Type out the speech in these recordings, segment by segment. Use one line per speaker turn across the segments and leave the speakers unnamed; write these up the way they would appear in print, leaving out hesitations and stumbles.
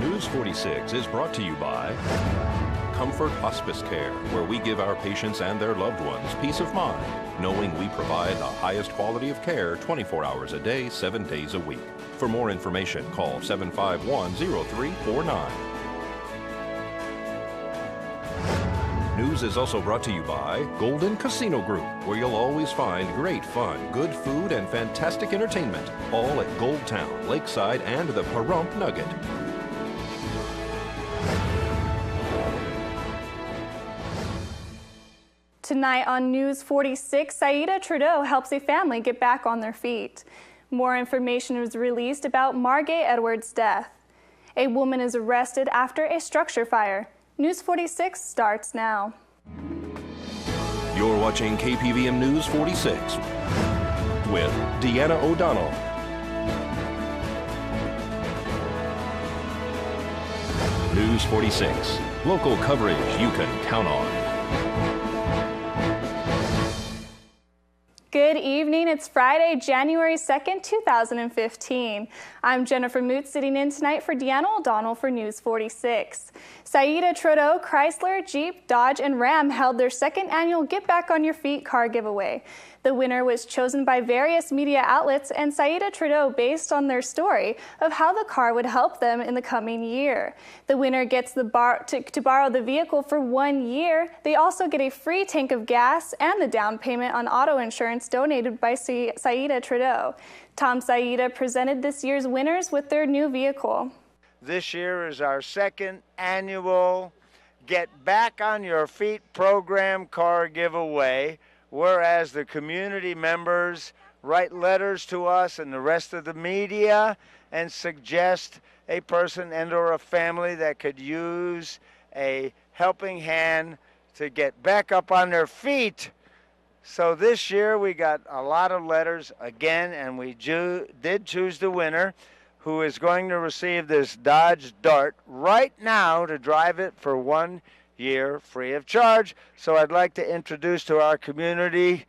News 46 is brought to you by Comfort Hospice Care, where we give our patients and their loved ones peace of mind, knowing we provide the highest quality of care 24 hours a day, 7 days a week. For more information, call 751-0349. News is also brought to you by Golden Casino Group, where you'll always find great fun, good food, and fantastic entertainment, all at Gold Town, Lakeside, and the Pahrump Nugget.
Tonight on News 46, Saida Trudeau helps a family get back on their feet. More information was released about Margay Edwards' death. A woman is arrested after a structure fire. News 46 starts now.
You're watching KPVM News 46 with Deanna O'Donnell. News 46, local coverage you can count on.
Good evening. It's Friday, January 2nd, 2015. I'm Jennifer Moot, sitting in tonight for Deanna O'Donnell for News 46. Saida Trudeau, Chrysler, Jeep, Dodge, and Ram held their second annual Get Back on Your Feet car giveaway. The winner was chosen by various media outlets and Saida Trudeau based on their story of how the car would help them in the coming year. The winner gets to borrow the vehicle for 1 year. They also get a free tank of gas and the down payment on auto insurance donated by Saida Trudeau. Tom Saida presented this year's winners with their new vehicle.
This year is our second annual Get Back on Your Feet program car giveaway, whereas the community members write letters to us and the rest of the media and suggest a person and or a family that could use a helping hand to get back up on their feet. So this year we got a lot of letters again, and we did choose the winner, who is going to receive this Dodge Dart right now to drive it for 1 year free of charge. So I'd like to introduce to our community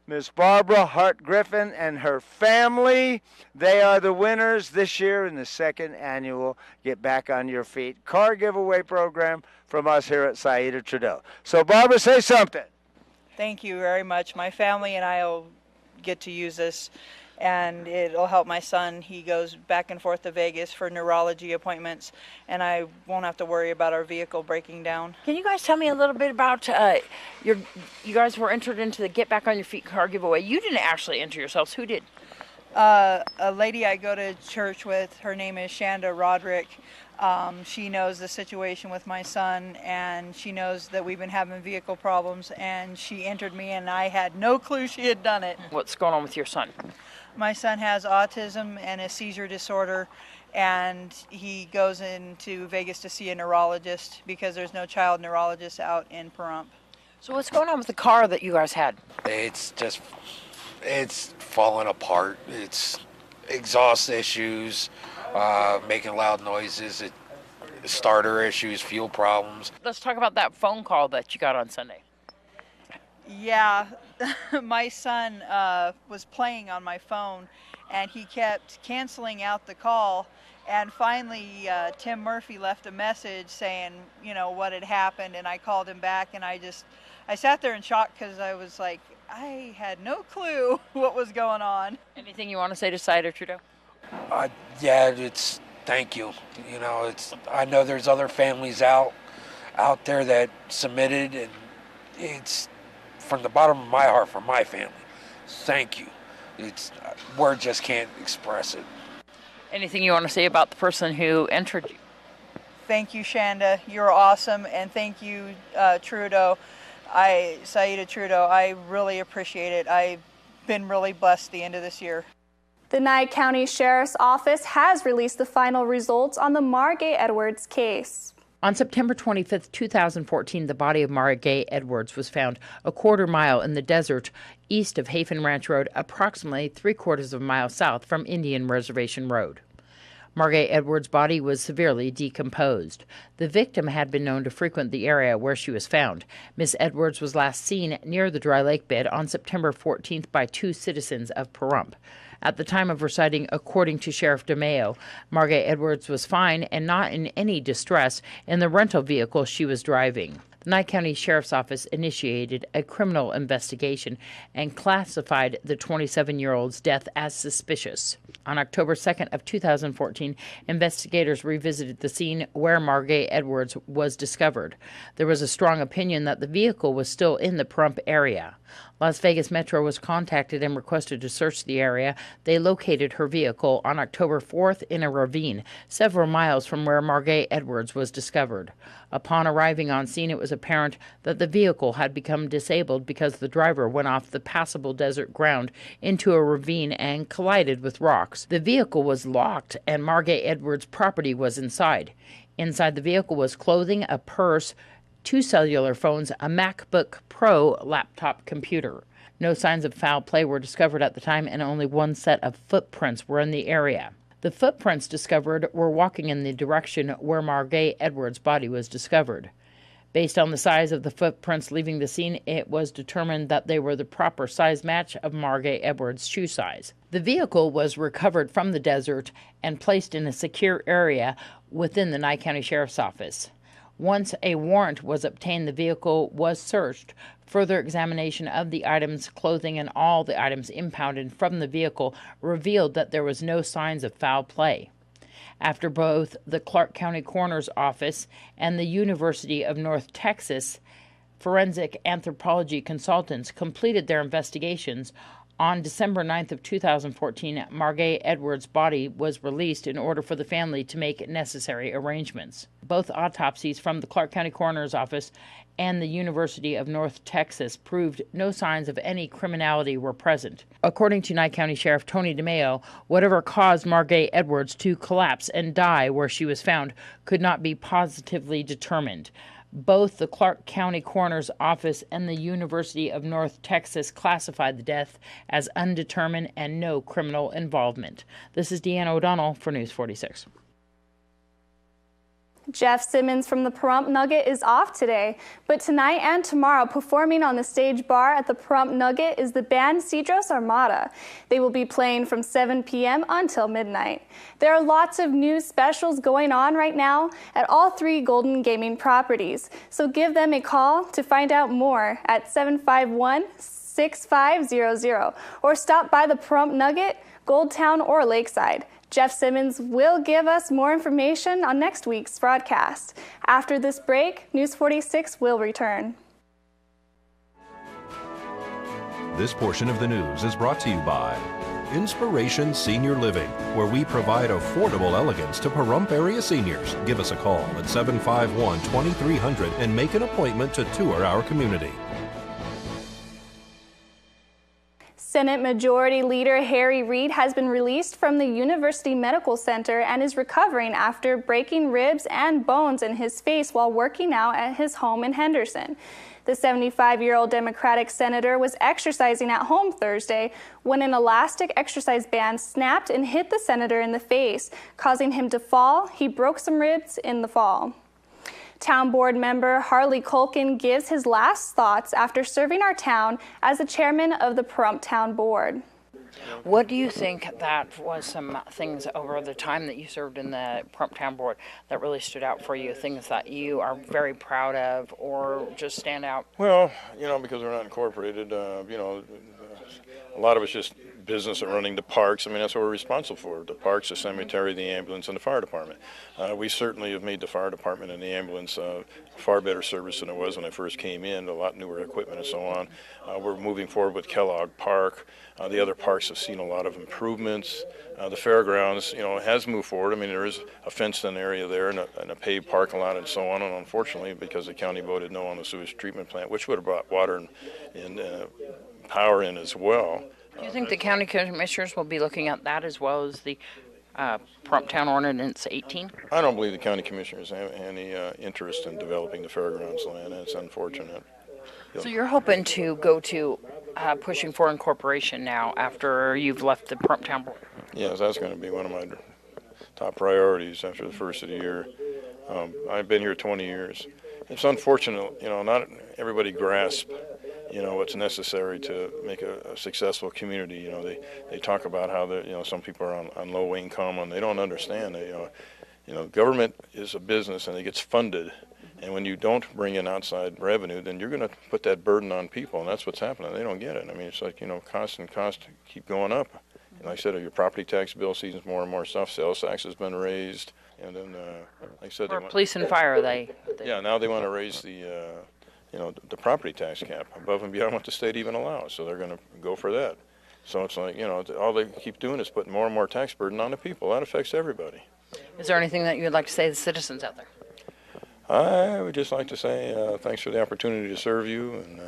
Miss Barbara Hart Griffin and her family. They are the winners this year in the second annual Get Back on Your Feet car giveaway program from us here at Saida Trudeau. So Barbara, say something.
Thank you very much. My family and I will get to use this, and it'll help my son. He goes back and forth to Vegas for neurology appointments, and I won't have to worry about our vehicle breaking down.
Can you guys tell me a little bit about you guys were entered into the Get Back on Your Feet car giveaway. You didn't actually enter yourselves. Who did?
A lady I go to church with, her name is Shanda Roderick. She knows the situation with my son, and she knows that we've been having vehicle problems, and she entered me, and I had no clue she had done it.
What's going on with your son?
My son has autism and a seizure disorder, and he goes into Vegas to see a neurologist because there's no child neurologist out in Pahrump.
So what's going on with the car that you guys had?
It's falling apart. It's exhaust issues, making loud noises, starter issues, fuel problems.
Let's talk about that phone call that you got on Sunday.
Yeah, my son was playing on my phone, and he kept canceling out the call. And finally, Tim Murphy left a message saying, you know, what had happened, and I called him back, and I sat there in shock because I was like, I had no clue what was going on.
Anything you want to say to Saida Trudeau?
Yeah, thank you. You know, I know there's other families out there that submitted, and it's from the bottom of my heart for my family. Thank you. Word just can't express it.
Anything you want to say about the person who entered you?
Thank you, Shanda. You're awesome, and thank you, Trudeau. Saida Trudeau, I really appreciate it. I've been really blessed the end of this year.
The Nye County Sheriff's Office has released the final results on the Margay Edwards case.
On September 25, 2014, the body of Margay Edwards was found a quarter mile in the desert east of Hafen Ranch Road, approximately 3/4 of a mile south from Indian Reservation Road. Margay Edwards' body was severely decomposed. The victim had been known to frequent the area where she was found. Miss Edwards was last seen near the dry lake bed on September 14th by 2 citizens of Pahrump. At the time of her sighting, according to Sheriff DeMayo, Margay Edwards was fine and not in any distress in the rental vehicle she was driving. The Nye County Sheriff's Office initiated a criminal investigation and classified the 27-year-old's death as suspicious. On October 2nd of 2014, investigators revisited the scene where Margay Edwards was discovered. There was a strong opinion that the vehicle was still in the Pahrump area. Las Vegas Metro was contacted and requested to search the area. They located her vehicle on October 4th in a ravine, several miles from where Margay Edwards was discovered. Upon arriving on scene, it was apparent that the vehicle had become disabled because the driver went off the passable desert ground into a ravine and collided with rocks. The vehicle was locked and Margay Edwards' property was inside. Inside the vehicle was clothing, a purse, 2 cellular phones, a MacBook Pro laptop computer. No signs of foul play were discovered at the time, and only one set of footprints were in the area. The footprints discovered were walking in the direction where Margay Edwards' body was discovered. Based on the size of the footprints leaving the scene, it was determined that they were the proper size match of Margay Edwards' shoe size. The vehicle was recovered from the desert and placed in a secure area within the Nye County Sheriff's Office. Once a warrant was obtained, the vehicle was searched. Further examination of the items, clothing, and all the items impounded from the vehicle revealed that there was no signs of foul play. After both the Clark County Coroner's Office and the University of North Texas forensic anthropology consultants completed their investigations, on December 9th of 2014, Margay Edwards' body was released in order for the family to make necessary arrangements. Both autopsies from the Clark County Coroner's Office and the University of North Texas proved no signs of any criminality were present. According to Nye County Sheriff Tony DeMayo, whatever caused Margay Edwards to collapse and die where she was found could not be positively determined. Both the Clark County Coroner's Office and the University of North Texas classified the death as undetermined and no criminal involvement. This is Deanna O'Donnell for News 46.
Jeff Simmons from the Pahrump Nugget is off today, but tonight and tomorrow performing on the stage bar at the Pahrump Nugget is the band Cedros Armada. They will be playing from 7 p.m. until midnight. There are lots of new specials going on right now at all 3 Golden Gaming properties, so give them a call to find out more at 751-6500 or stop by the Pahrump Nugget, Goldtown, or Lakeside. Jeff Simmons will give us more information on next week's broadcast. After this break, News 46 will return.
This portion of the news is brought to you by Inspiration Senior Living, where we provide affordable elegance to Pahrump area seniors. Give us a call at 751-2300 and make an appointment to tour our community.
Senate Majority Leader Harry Reid has been released from the University Medical Center and is recovering after breaking ribs and bones in his face while working out at his home in Henderson. The 75-year-old Democratic senator was exercising at home Thursday when an elastic exercise band snapped and hit the senator in the face, causing him to fall. He broke some ribs in the fall. Town Board member Harley Culkin gives his last thoughts after serving our town as the chairman of the Pahrump Town Board.
What do you think that was some things over the time that you served in the Pahrump Town Board that really stood out for you, things that you are very proud of or just stand out?
Well, because we're not incorporated, a lot of it's just business and running the parks. I mean, that's what we're responsible for, the parks, the cemetery, the ambulance, and the fire department. We certainly have made the fire department and the ambulance far better service than it was when I first came in, a lot newer equipment and so on. We're moving forward with Kellogg Park. The other parks have seen a lot of improvements. The fairgrounds, has moved forward. I mean, there is a fenced-in area there and a paved parking lot and so on, and unfortunately, because the county voted no on the sewage treatment plant, which would have brought water and power in as well.
Do you think the county commissioners will be looking at that as well as the Pahrump Town Ordinance 18?
I don't believe the county commissioners have any interest in developing the fairgrounds land. It's unfortunate.
So you're hoping to go to pushing for incorporation now after you've left the Pahrump Town Board?
Yes, that's going to be one of my top priorities after the first of the year. I've been here 20 years. It's unfortunate, not everybody grasps what's necessary to make a successful community. They talk about how some people are on low income and they don't understand that, government is a business and it gets funded. And when you don't bring in outside revenue, then you're going to put that burden on people, and that's what's happening. They don't get it. I mean, it's like, costs keep going up. And like I said, your property tax bill sees more and more stuff. Sales tax has been raised. And then, like I said,
Or police and fire,
yeah, now they want to raise the property tax cap above and beyond what the state even allows. So they're going to go for that. So it's like, all they keep doing is putting more and more tax burden on the people. That affects everybody.
Is there anything that you would like to say to the citizens out there?
I would just like to say thanks for the opportunity to serve you, and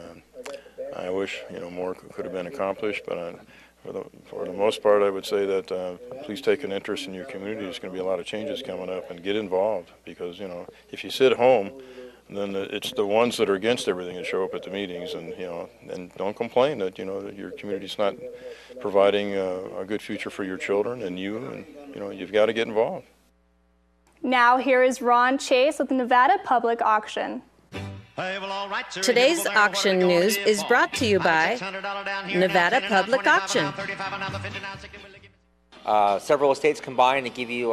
I wish more could have been accomplished. But for the most part, I would say that please take an interest in your community. There's going to be a lot of changes coming up, and get involved, because if you sit home, then it's the ones that are against everything that show up at the meetings, and and don't complain that that your community's not providing a good future for your children and you, and you've got to get involved.
Now here is Ron Chase with the Nevada Public Auction.
Today's auction news is brought to you by Nevada Public Auction.
Several estates combined to give you,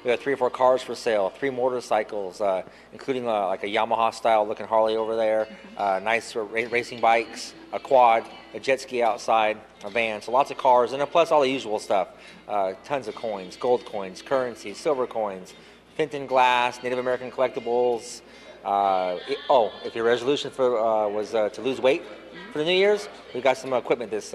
we have 3 or 4 cars for sale, 3 motorcycles, including like a Yamaha style looking Harley over there, nice racing bikes, a quad, a jet ski outside, a van, so lots of cars, and then plus all the usual stuff, tons of coins, gold coins, currency, silver coins, Fenton glass, Native American collectibles. If your resolution was to lose weight for the New Year's, we've got some equipment this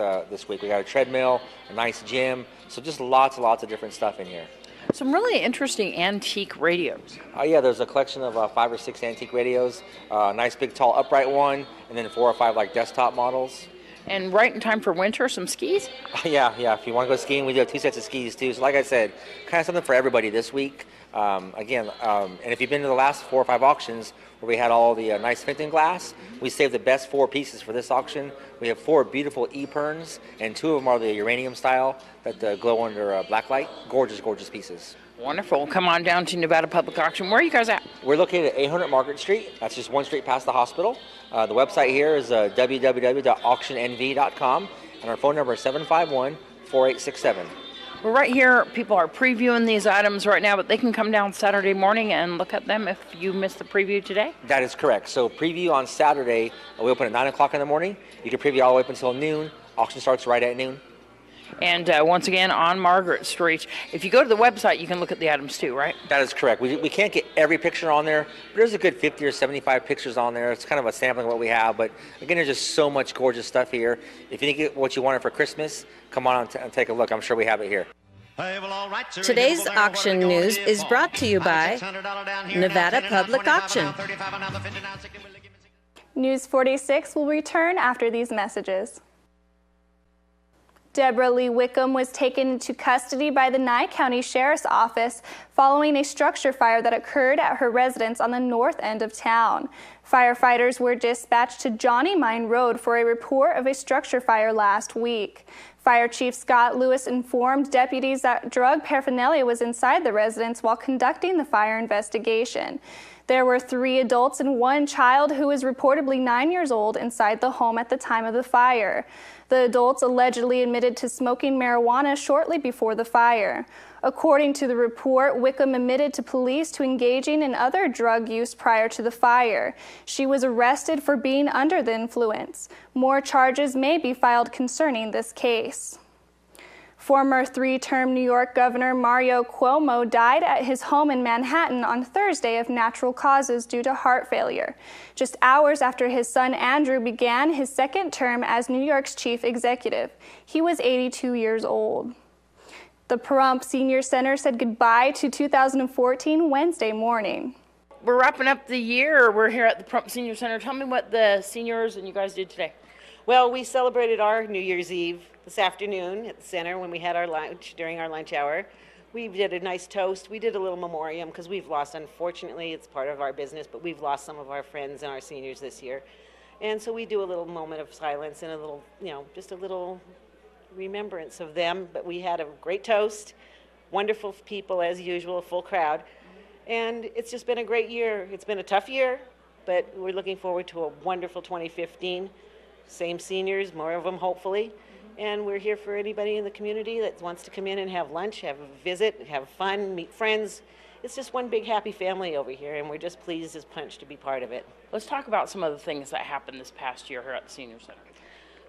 week. We got a treadmill, a nice gym, so just lots of different stuff in here.
Some really interesting antique radios.
Yeah, there's a collection of 5 or 6 antique radios, a nice big tall upright one, and then 4 or 5 like desktop models.
And right in time for winter, some skis?
Yeah, if you want to go skiing, we do have 2 sets of skis too. So like I said, kind of something for everybody this week. And if you've been to the last 4 or 5 auctions where we had all the nice Fenton glass, we saved the best 4 pieces for this auction. We have 4 beautiful E-perns, and 2 of them are the uranium style that glow under black light. Gorgeous pieces.
Wonderful. Come on down to Nevada Public Auction. Where are you guys at?
We're located at 800 Market Street. That's just 1 street past the hospital. The website here is www.auctionnv.com, and our phone number is 751-4867.
We're right here. People are previewing these items right now, but they can come down Saturday morning and look at them if you missed the preview today?
That is correct. So preview on Saturday, we open at 9 o'clock in the morning. You can preview all the way up until noon. Auction starts right at noon.
And once again, on Margaret Street. If you go to the website, you can look at the items too, right?
That is correct. We can't get every picture on there, but there's a good 50 or 75 pictures on there. It's kind of a sampling of what we have, but again, there's just so much gorgeous stuff here. If you didn't get what you wanted for Christmas, come on and take a look. I'm sure we have it here.
Today's auction news is brought to you by Nevada Public Auction.
News 46 will return after these messages. Deborah Lee Wickham was taken into custody by the Nye County Sheriff's Office following a structure fire that occurred at her residence on the north end of town. Firefighters were dispatched to Johnny Mine Road for a report of a structure fire last week. Fire Chief Scott Lewis informed deputies that drug paraphernalia was inside the residence while conducting the fire investigation. There were 3 adults and 1 child who was reportedly 9 years old inside the home at the time of the fire. The adults allegedly admitted to smoking marijuana shortly before the fire. According to the report, Wickham admitted to police to engaging in other drug use prior to the fire. She was arrested for being under the influence. More charges may be filed concerning this case. Former 3-term New York Governor Mario Cuomo died at his home in Manhattan on Thursday of natural causes due to heart failure, just hours after his son Andrew began his 2nd term as New York's chief executive. He was 82 years old. The Pahrump Senior Center said goodbye to 2014 Wednesday morning.
We're wrapping up the year. We're here at the Pahrump Senior Center. Tell me what the seniors and you guys did today.
Well, we celebrated our New Year's Eve this afternoon at the center when we had our lunch, during our lunch hour. We did a nice toast. We did a little memoriam because we've lost, unfortunately, it's part of our business, but we've lost some of our friends and our seniors this year. And so we do a little moment of silence and a little, just a little remembrance of them. But we had a great toast, wonderful people as usual, a full crowd. And it's just been a great year. It's been a tough year, but we're looking forward to a wonderful 2015. same seniors, more of them hopefully. And we're here for anybody in the community that wants to come in and have lunch, have a visit, have fun, meet friends. It's just one big happy family over here, and we're just pleased as punch to be part of it.
Let's talk about some of the things that happened this past year here at the Senior Center.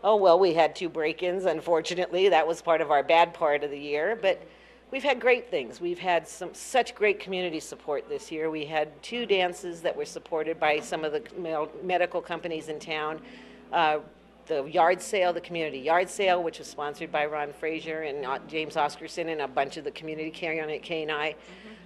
Oh, well, we had 2 break-ins, unfortunately. That was part of our bad part of the year, but we've had great things. We've had such great community support this year. We had 2 dances that were supported by some of the medical companies in town. The yard sale, the community yard sale, which was sponsored by Ron Frazier and James Oscarson and a bunch of the community carry on at K&I.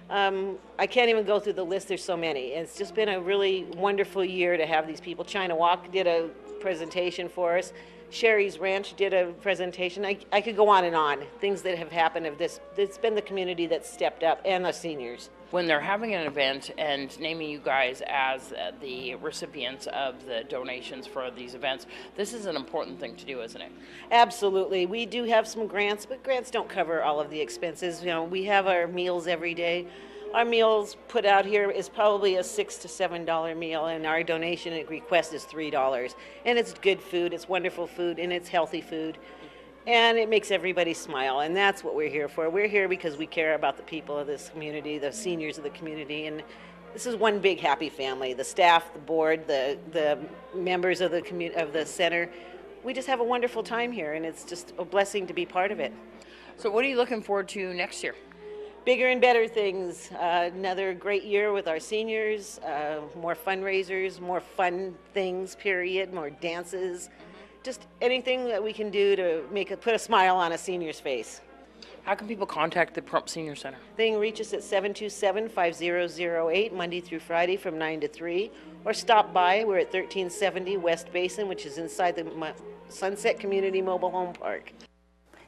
I can't even go through the list, there's so many. It's just been a really wonderful year to have these people. China Walk did a presentation for us. Sherry's Ranch did a presentation. I could go on and on. Things that have happened of this. It's been the community that stepped up and the seniors.
When they're having an event and naming you guys as the recipients of the donations for these events, this is an important thing to do, isn't it?
Absolutely. We do have some grants, but grants don't cover all of the expenses. You know, we have our meals every day. Our meals put out here is probably a $6 to $7 meal, and our donation request is $3. And it's good food, it's wonderful food, and it's healthy food. And it makes everybody smile, and that's what we're here for. We're here because we care about the people of this community, the seniors of the community, and this is one big happy family. The staff, the board, the members of the center. We just have a wonderful time here, and it's just a blessing to be part of it.
So what are you looking forward to next year?
Bigger and better things. Another great year with our seniors, more fundraisers, more fun things, period, more dances. Just anything that we can do to put a smile on a senior's face.
How can people contact the Pahrump Senior Center?
They can reach us at 727-5008, Monday through Friday from 9 to 3, or stop by. We're at 1370 West Basin, which is inside the Sunset Community Mobile Home Park.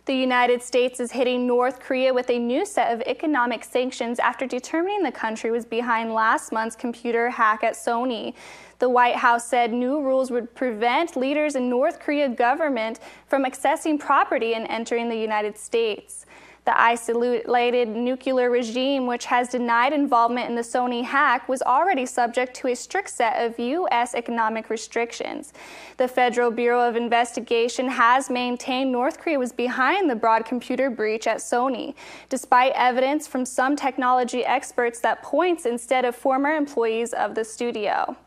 The United States is hitting North Korea with a new set of economic sanctions after determining the country was behind last month's computer hack at Sony. The White House said new rules would prevent leaders in North Korea government from accessing property and entering the United States. The isolated nuclear regime, which has denied involvement in the Sony hack, was already subject to a strict set of U.S. economic restrictions. The Federal Bureau of Investigation has maintained North Korea was behind the broad computer breach at Sony, despite evidence from some technology experts that points instead of former employees of the studio.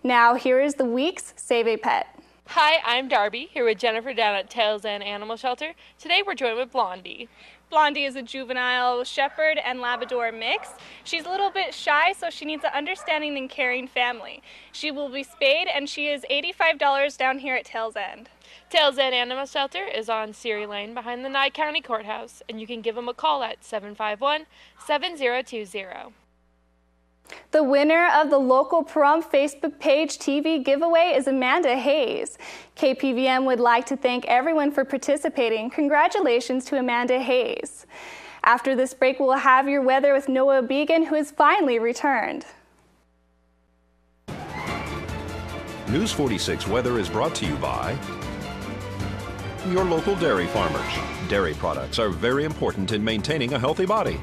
Now, here is the week's Save a Pet.
Hi, I'm Darby, here with Jennifer down at Tails End Animal Shelter. Today we're joined with Blondie.
Blondie is a juvenile shepherd and Labrador mix. She's a little bit shy, so she needs an understanding and caring family. She will be spayed, and she is $85 down here at Tails End.
Tails End Animal Shelter is on Seary Lane behind the Nye County Courthouse, and you can give them a call at 751-7020.
The winner of the local Pahrump Facebook page TV giveaway is Amanda Hayes. KPVM would like to thank everyone for participating. Congratulations to Amanda Hayes. After this break, we'll have your weather with Noah Began, who has finally returned.
News 46 weather is brought to you by your local dairy farmers. Dairy products are very important in maintaining a healthy body.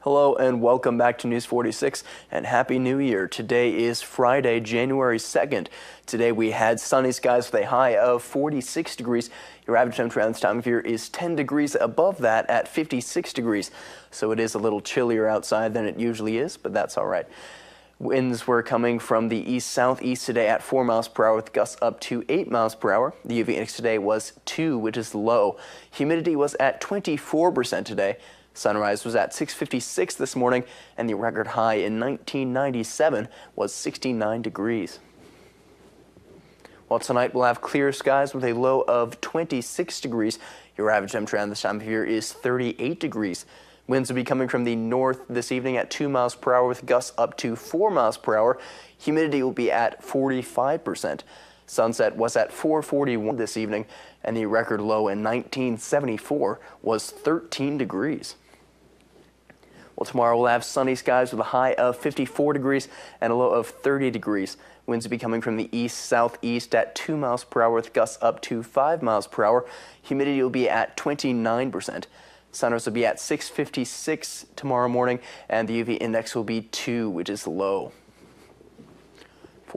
Hello and welcome back to News 46 and Happy New Year. Today is Friday, January 2nd. Today we had sunny skies with a high of 46 degrees. Your average temperature around this time of year is 10 degrees above that at 56 degrees. So it is a little chillier outside than it usually is, but that's all right. Winds were coming from the east-southeast today at 4 miles per hour with gusts up to 8 miles per hour. The UV index today was 2, which is low. Humidity was at 24% today. Sunrise was at 6:56 this morning, and the record high in 1997 was 69 degrees. Well, tonight we'll have clear skies with a low of 26 degrees. Your average temperature around this time of year is 38 degrees. Winds will be coming from the north this evening at 2 miles per hour with gusts up to 4 miles per hour. Humidity will be at 45%. Sunset was at 4:41 this evening, and the record low in 1974 was 13 degrees. Well, tomorrow we'll have sunny skies with a high of 54 degrees and a low of 30 degrees. Winds will be coming from the east-southeast at 2 miles per hour with gusts up to 5 miles per hour. Humidity will be at 29%. Sunrise will be at 6:56 tomorrow morning, and the UV index will be 2, which is low.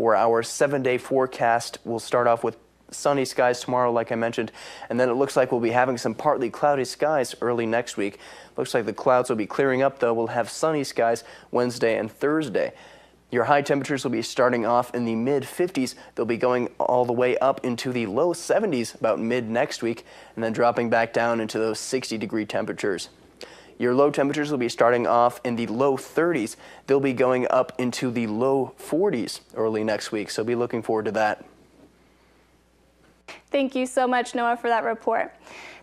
For our 7-day forecast, we'll start off with sunny skies tomorrow, like I mentioned, and then it looks like we'll be having some partly cloudy skies early next week. Looks like the clouds will be clearing up, though. We'll have sunny skies Wednesday and Thursday. Your high temperatures will be starting off in the mid-50s. They'll be going all the way up into the low 70s about mid next week, and then dropping back down into those 60-degree temperatures. Your low temperatures will be starting off in the low 30s. They'll be going up into the low 40s early next week, so be looking forward to that.
Thank you so much, Noah, for that report.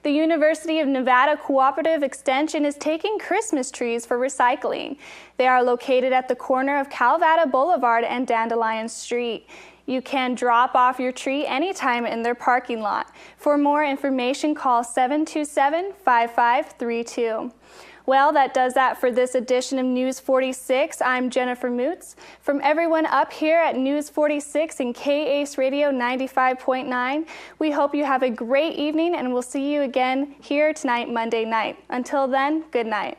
The University of Nevada Cooperative Extension is taking Christmas trees for recycling. They are located at the corner of Calvada Boulevard and Dandelion Street. You can drop off your tree anytime in their parking lot. For more information, call 727-5532. Well, that does that for this edition of News 46. I'm Jennifer Moots. From everyone up here at News 46 and KACE Radio 95.9, we hope you have a great evening, and we'll see you again here tonight, Monday night. Until then, good night.